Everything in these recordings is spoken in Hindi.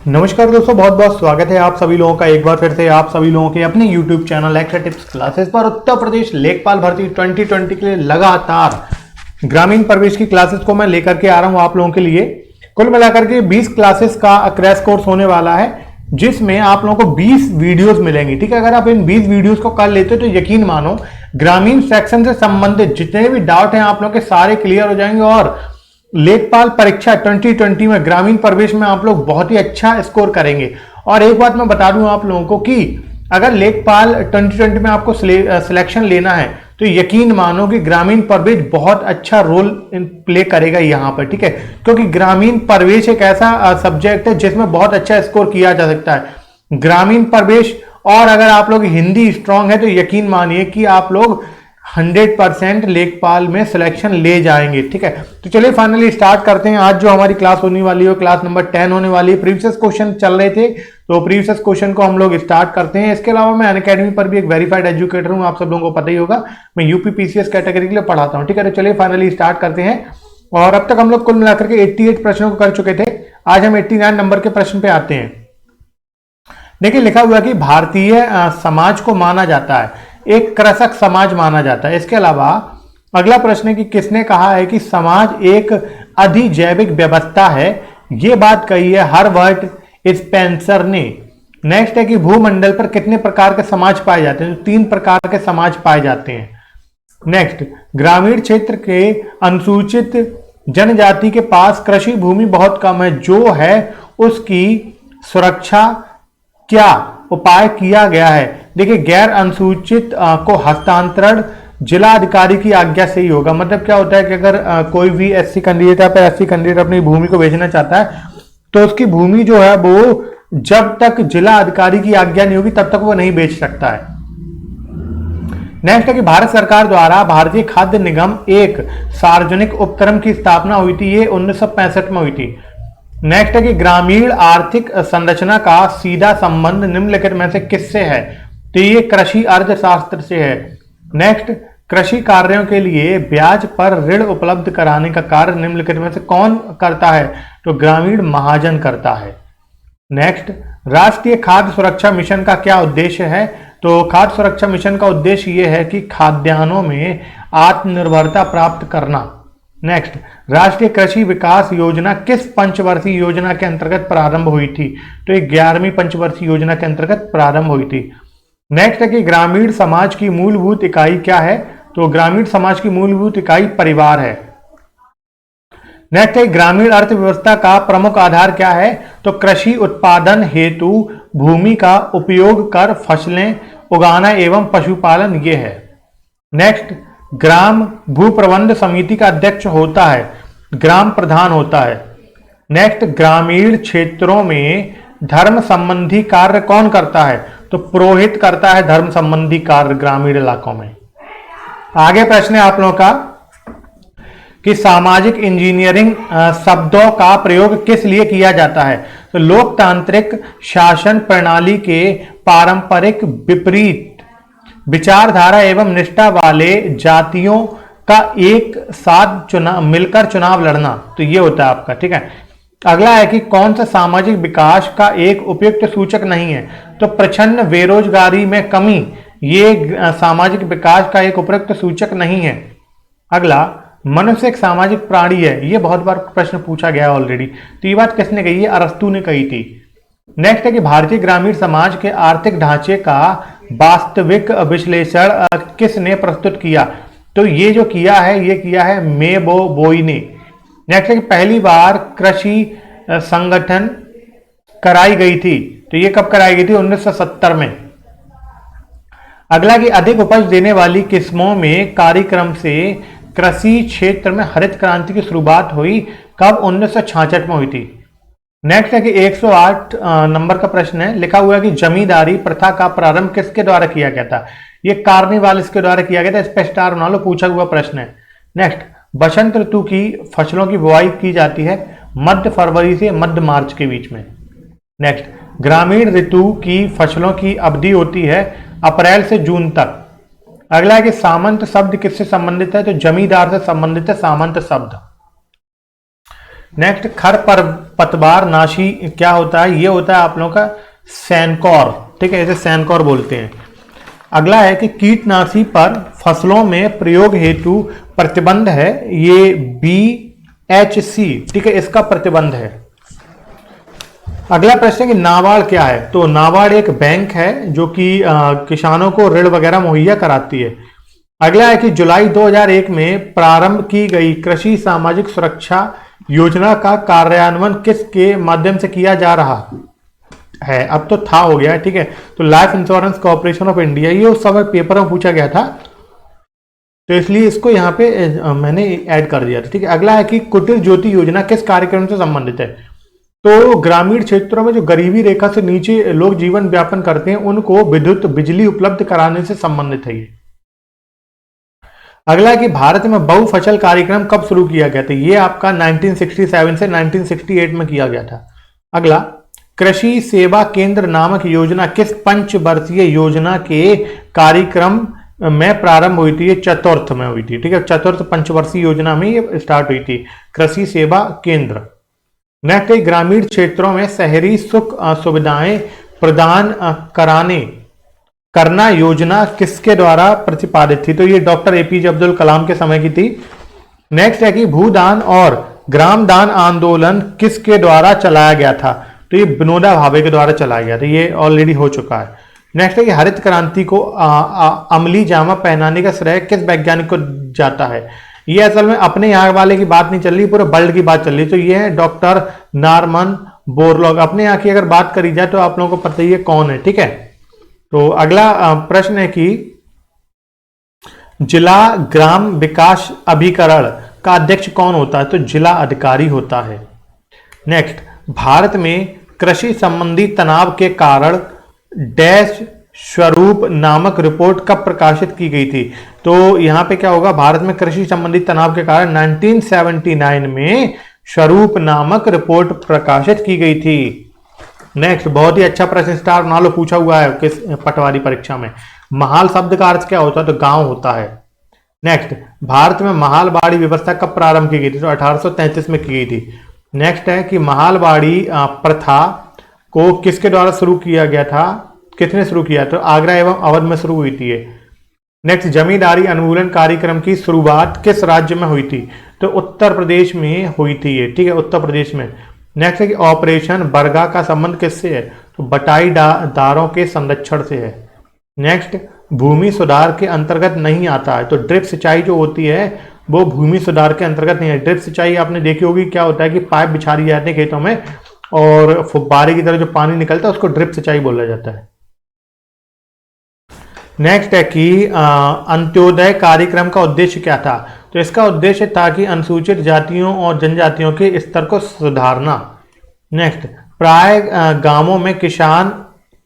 नमस्कार दोस्तों, बहुत बहुत स्वागत है आप सभी लोगों का एक बार फिर से आप सभी लोगों के अपने YouTube channel extra tips classes पर। उत्तर प्रदेश लेखपाल भर्ती 2020 के लिए लगातार ग्रामीण प्रवेश की क्लासेस को मैं लेकर के आ रहा हूं आप लोगों के लिए। कुल मिलाकर के 20 क्लासेस का क्रैश कोर्स होने वाला है, जिसमें आप लोगों को 20 वीडियोस मिलेंगी। ठीक है, अगर आप इन 20 वीडियोस को कर लेते हो तो यकीन मानो ग्रामीण सेक्शन से संबंधित जितने भी डाउट हैं आप लोगों के सारे क्लियर हो जाएंगे और लेखपाल परीक्षा 2020 में ग्रामीण प्रवेश में आप लोग बहुत ही अच्छा स्कोर करेंगे। और एक बात मैं बता दूं आप लोगों को कि अगर लेखपाल 2020 में आपको सिलेक्शन लेना है तो यकीन मानो कि ग्रामीण प्रवेश बहुत अच्छा रोल प्ले करेगा यहां पर। ठीक है, क्योंकि ग्रामीण प्रवेश एक ऐसा सब्जेक्ट है जिसमें बहुत अच्छा स्कोर किया जा सकता है। ग्रामीण प्रवेश और अगर आप लोग हिंदी स्ट्रांग है तो यकीन मानिए कि आप लोग 100% लेखपाल में सिलेक्शन ले जाएंगे। ठीक है, तो चलिए फाइनली स्टार्ट करते हैं। आज जो हमारी क्लास होने वाली है क्लास नंबर 10 होने वाली है। प्रीवियस क्वेश्चन चल रहे थे तो प्रीवियस क्वेश्चन को हम लोग स्टार्ट करते हैं। इसके अलावा मैं अनअकैडमी पर भी एक वेरीफाइड एजुकेटर हूं, आप सब लोगों को पता ही होगा। मैं यूपी पीसीएस कैटेगरी के लिए पढ़ाता हूं। ठीक है, तो चलिए फाइनली स्टार्ट करते हैं। और अब तक हम लोग कुल मिलाकर के 88 प्रश्नों को कर चुके थे। आज हम 89 नंबर के प्रश्न पे आते हैं। देखिए, लिखा हुआ कि भारतीय समाज को माना जाता है एक कृषक समाज माना जाता है। इसके अलावा अगला प्रश्न है कि किसने कहा है कि समाज एक अधिजैविक व्यवस्था है। यह बात कही है हर्बर्ट स्पेंसर ने। नेक्स्ट है कि भूमंडल पर कितने प्रकार के समाज पाए जाते हैं? तो 3 प्रकार के समाज पाए जाते हैं। नेक्स्ट, ग्रामीण क्षेत्र के अनुसूचित जनजाति के पास कृषि भूमि बहुत कम है, जो है उसकी सुरक्षा क्या उपाय किया गया है? देखिए, गैर अनुसूचित को हस्तांतरण जिला अधिकारी की आज्ञा से ही होगा। मतलब क्या होता है कि अगर कोई भी एससी कैंडिडेट या एससी कैंडिडेट अपनी भूमि को बेचना चाहता है तो उसकी भूमि जो है वो जब तक जिला अधिकारी की आज्ञा नहीं होगी तब तक वो नहीं बेच सकता है। नेक्स्ट है कि भारत सरकार द्वारा भारतीय खाद्य निगम एक सार्वजनिक उपक्रम की स्थापना हुई थी। ये 1965 में हुई थी। नेक्स्ट है कि ग्रामीण आर्थिक संरचना का सीधा संबंध निम्नलिखित में से किससे है? तो ये कृषि अर्थशास्त्र से है। नेक्स्ट, कृषि कार्यों के लिए ब्याज पर ऋण उपलब्ध कराने का कार्य निम्नलिखित में से कौन करता है? तो ग्रामीण महाजन करता है। नेक्स्ट, राष्ट्रीय खाद्य सुरक्षा मिशन का क्या उद्देश्य है? तो खाद्य सुरक्षा मिशन का उद्देश्य यह है कि खाद्यान्नों में आत्मनिर्भरता प्राप्त करना। नेक्स्ट, राष्ट्रीय कृषि विकास योजना किस पंचवर्षीय योजना के अंतर्गत प्रारंभ हुई थी? तो ये 11वीं पंचवर्षीय योजना के अंतर्गत प्रारंभ हुई थी। नेक्स्ट है कि ग्रामीण समाज की मूलभूत इकाई क्या है? तो ग्रामीण समाज की मूलभूत इकाई परिवार है। नेक्स्ट है ग्रामीण अर्थव्यवस्था का प्रमुख आधार क्या है? तो कृषि उत्पादन हेतु भूमि का उपयोग कर फसलें उगाना एवं पशुपालन ये है। नेक्स्ट, ग्राम भू प्रबंध समिति का अध्यक्ष होता है, ग्राम प्रधान होता है। नेक्स्ट, ग्रामीण क्षेत्रों में धर्म संबंधी कार्य कौन करता है? तो पुरोहित करता है धर्म संबंधी कार्य ग्रामीण इलाकों में। आगे प्रश्न है आप लोगों का कि सामाजिक इंजीनियरिंग शब्दों का प्रयोग किस लिए किया जाता है? तो लोकतांत्रिक शासन प्रणाली के पारंपरिक विपरीत विचारधारा एवं निष्ठा वाले जातियों का एक साथ मिलकर चुनाव लड़ना, तो ये होता है आपका। ठीक है, अगला है कि कौन सा सामाजिक विकास का एक उपयुक्त सूचक नहीं है? तो प्रचंड बेरोजगारी में कमी ये सामाजिक विकास का एक उपयुक्त सूचक नहीं है। अगला, मनुष्य एक सामाजिक प्राणी है। ये बहुत बार प्रश्न पूछा गया ऑलरेडी। तो ये बात किसने कही है? अरस्तू ने कही थी। नेक्स्ट है कि भारतीय ग्रामीण समाज के आर्थिक ढांचे का वास्तविक विश्लेषण किसने प्रस्तुत किया? तो ये जो किया है ये किया है मेबोबोई ने। नेक्स्ट है कि पहली बार कृषि संगठन कराई गई थी। तो ये कब कराई गई थी? 1970 में। अगला कि अधिक उपज देने वाली किस्मों में कार्यक्रम से कृषि क्षेत्र में हरित क्रांति की शुरुआत हुई कब? 1966 में हुई थी। नेक्स्ट है कि 108 नंबर का प्रश्न है। लिखा हुआ है कि जमींदारी प्रथा का प्रारंभ किसके द्वारा किया गया था? ये कार्निवालिस के द्वारा किया गया था। इस पे स्टार बना लो, पूछा हुआ प्रश्न है। नेक्स्ट, बसंत ऋतु की फसलों की बुआई की जाती है मध्य फरवरी से मध्य मार्च के बीच में। नेक्स्ट, ग्रामीण ऋतु की फसलों की अवधि होती है अप्रैल से जून तक। अगला है कि सामंत शब्द किससे संबंधित है? तो जमींदार से संबंधित है सामंत शब्द। नेक्स्ट, खरपतवार नाशी क्या होता है? ये होता है आप लोगों का सैनकौर, ठीक है, इसे सैनकौर बोलते हैं। अगला है कि कीटनाशी पर फसलों में प्रयोग हेतु प्रतिबंध है, ये BHC, ठीक है, इसका प्रतिबंध है। अगला प्रश्न है कि नाबार्ड क्या है? तो नाबार्ड एक बैंक है जो कि किसानों को ऋण वगैरह मुहैया कराती है। अगला है कि जुलाई 2001 में प्रारंभ की गई कृषि सामाजिक सुरक्षा योजना का कार्यान्वयन किसके माध्यम से किया जा रहा है? अब तो था हो गया है, ठीक है। तो life insurance corporation of India, ये उस समय पेपर में पूछा गया था, तो इसलिए इसको यहाँ पे मैंने ऐड कर दिया था, ठीक है। अगला है कि कुटीर ज्योति योजना किस कार्यक्रम से संबंधित है? तो ग्रामीण क्षेत्रों में जो गरीबी रेखा से नीचे लोग जीवन व्यापन करते हैं उनको विद्युत बिजली उपलब्ध कराने से संबंधित है ये। अगला है कि भारत में बहुफसल कार्यक्रम कब शुरू किया गया था? ये आपका 1967 से 1968 में किया गया था। अगला, कृषि सेवा केंद्र नामक योजना किस पंचवर्षीय योजना के कार्यक्रम में प्रारंभ हुई थी? ये चतुर्थ में हुई थी, ठीक है, चतुर्थ पंचवर्षीय योजना में ये स्टार्ट हुई थी, कृषि सेवा केंद्र। नेक्स्ट, ग्रामीण क्षेत्रों में शहरी सुख सुविधाएं प्रदान करना योजना किसके द्वारा प्रतिपादित थी? तो ये डॉक्टर APJ अब्दुल कलाम के समय की थी। नेक्स्ट है कि भूदान और ग्रामदान आंदोलन किसके द्वारा चलाया गया था? तो ये विनोबा भावे के द्वारा चलाया गया था, ये ऑलरेडी हो चुका है। नेक्स्ट है कि हरित क्रांति को अमली जामा पहनाने का श्रेय किस वैज्ञानिक को जाता है? ये असल में अपने यहाँ वाले की बात नहीं चल रही, पूरे वर्ल्ड की बात चल रही। तो ये है डॉक्टर नॉर्मन बोरलॉग। अपने यहाँ की अगर बात करी जाए तो आप लोगों को पता ही है कौन है, ठीक है। तो अगला प्रश्न है कि जिला ग्राम विकास अभिकरण का अध्यक्ष कौन होता है? तो जिला अधिकारी होता है। नेक्स्ट, भारत में कृषि संबंधी तनाव के कारण डैश स्वरूप नामक रिपोर्ट कब प्रकाशित की गई थी? तो यहां पे क्या होगा, भारत में कृषि संबंधी तनाव के कारण 1979 में स्वरूप नामक रिपोर्ट प्रकाशित की गई थी। नेक्स्ट, बहुत ही अच्छा प्रश्न स्टार बना लो, पूछा हुआ है किस पटवारी परीक्षा में। महाल शब्द का अर्थ क्या होता है? तो गांव होता है। नेक्स्ट, भारत में महालबाड़ी व्यवस्था कब प्रारंभ की गई थी? तो 1833 में की गई थी। नेक्स्ट है कि महालबाड़ी प्रथा को किसके द्वारा शुरू किया गया था? किसने शुरू किया? तो आगरा एवं अवध में शुरू हुई थी ये। नेक्स्ट, जमींदारी अनुमूलन कार्यक्रम की शुरुआत किस राज्य में हुई थी? तो उत्तर प्रदेश में हुई थी ये, ठीक है, उत्तर प्रदेश में। नेक्स्ट है कि ऑपरेशन बरगा का संबंध किससे है? तो बटाईदारों के संरक्षण से है। नेक्स्ट, भूमि सुधार के अंतर्गत नहीं आता है, तो ड्रिप सिंचाई जो होती है वो भूमि सुधार के अंतर्गत नहीं है। ड्रिप सिंचाई आपने देखी होगी, क्या होता है कि पाइप बिछा दी जाती है खेतों में और फुब्बारे की तरह जो पानी निकलता है उसको ड्रिप सिंचाई बोला जाता है। नेक्स्ट है कि अंत्योदय कार्यक्रम का उद्देश्य क्या था? तो इसका उद्देश्य था कि अनुसूचित जातियों और जनजातियों के स्तर को सुधारना। नेक्स्ट, प्राय गांवों में किसान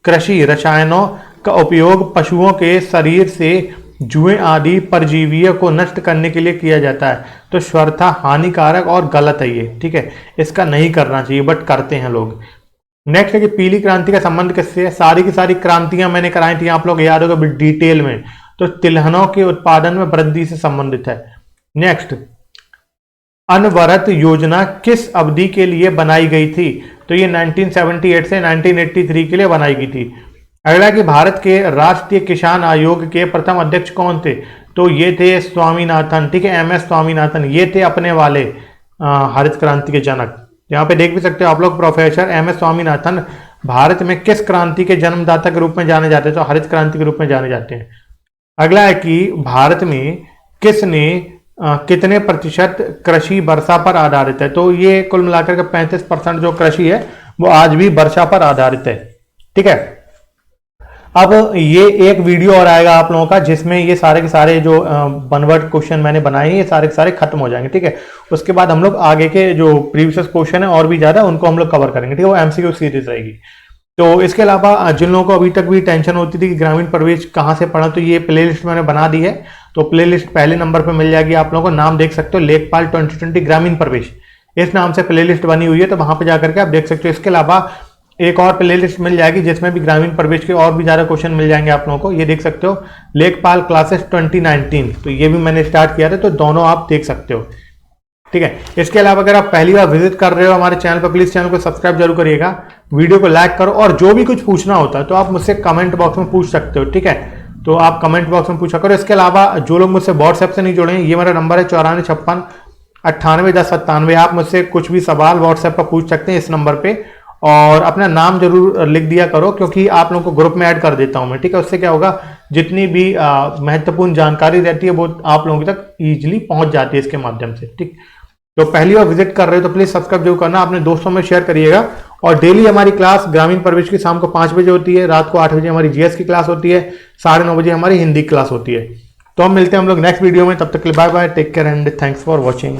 कृषि रसायनों का उपयोग पशुओं के शरीर से जुएं आदि परजीवियों को नष्ट करने के लिए किया जाता है, तो स्वतः हानिकारक और गलत है ये, ठीक है, इसका नहीं करना चाहिए बट करते हैं लोग। नेक्स्ट है कि पीली क्रांति का संबंध किससे है? सारी की सारी क्रांतियां मैंने कराई थी, आप लोग याद होगा डिटेल में, तो तिलहनों के उत्पादन में वृद्धि से संबंधित है। नेक्स्ट, अनवरत योजना किस अवधि के लिए बनाई गई थी? तो ये 1978 से 1983 के लिए बनाई गई थी। अगला कि भारत के राष्ट्रीय किसान आयोग के प्रथम अध्यक्ष कौन थे? तो ये थे स्वामीनाथन, ठीक है, MS स्वामीनाथन, ये थे अपने वाले हरित क्रांति के जनक। यहाँ पे देख भी सकते हो आप लोग, प्रोफेसर MS स्वामीनाथन भारत में किस क्रांति के जन्मदाता के रूप में जाने जाते हैं? तो हरित क्रांति के रूप में जाने जाते हैं। अगला है कि भारत में कितने प्रतिशत कृषि वर्षा पर आधारित है? तो ये कुल मिलाकर के 35% जो कृषि है वो आज भी वर्षा पर आधारित है, ठीक है। अब ये एक वीडियो और आएगा आप लोगों का जिसमें ये सारे के सारे जो बनवर्ड क्वेश्चन मैंने बनाए ये सारे के सारे खत्म हो जाएंगे, ठीक है। उसके बाद हम लोग आगे के जो प्रीवियस क्वेश्चन है और भी ज्यादा उनको हम लोग कवर करेंगे, ठीक है, वो MCQ सीरीज रहेगी। तो इसके अलावा जिन लोगों को अभी तक भी टेंशन होती थी कि ग्रामीण प्रवेश कहाँ से पढ़ा, तो ये प्लेलिस्ट मैंने बना दी है, तो प्लेलिस्ट पहले नंबर पर मिल जाएगी आप लोगों को, नाम देख सकते हो लेखपाल 2020 ग्रामीण प्रवेश, इस नाम से प्लेलिस्ट बनी हुई है, तो वहां पर जाकर के आप देख सकते हो। इसके अलावा एक और प्लेलिस्ट मिल जाएगी जिसमें भी ग्रामीण प्रवेश के और भी ज्यादा क्वेश्चन मिल जाएंगे आप लोगों को, ये देख सकते हो लेखपाल क्लासेस 2019, तो ये भी मैंने स्टार्ट किया था, तो दोनों आप देख सकते हो। ठीक है। इसके अलावा अगर आप पहली बार विजिट कर रहे हो हमारे चैनल पर, प्लीज चैनल को सब्सक्राइब जरूर करिएगा, वीडियो को लाइक करो, और जो भी कुछ पूछना होता है तो आप मुझसे कमेंट बॉक्स में पूछ सकते हो, ठीक है। तो आप कमेंट बॉक्स में पूछा करो। इसके अलावा जो लोग मुझसे व्हाट्सएप से नहीं जुड़े हैं, ये मेरा नंबर है 9456981097। आप मुझसे कुछ भी सवाल व्हाट्सएप पर पूछ सकते हैं इस नंबर पे, और अपना नाम जरूर लिख दिया करो, क्योंकि आप लोगों को ग्रुप में ऐड कर देता हूं मैं, ठीक है। उससे क्या होगा, जितनी भी महत्वपूर्ण जानकारी रहती है वो आप लोगों तक इजीली पहुंच जाती है इसके माध्यम से, ठीक। तो पहली बार विजिट कर रहे हो तो प्लीज सब्सक्राइब जरूर करना, अपने दोस्तों में शेयर करिएगा। और डेली हमारी क्लास ग्रामीण परिवेश की शाम को 5 बजे होती है, रात को 8 बजे हमारी जीएस की क्लास होती है, 9:30 बजे हमारी हिंदी क्लास होती है। तो हम मिलते हैं हम लोग नेक्स्ट वीडियो में, तब तक के लिए bye bye, take care and thanks for watching.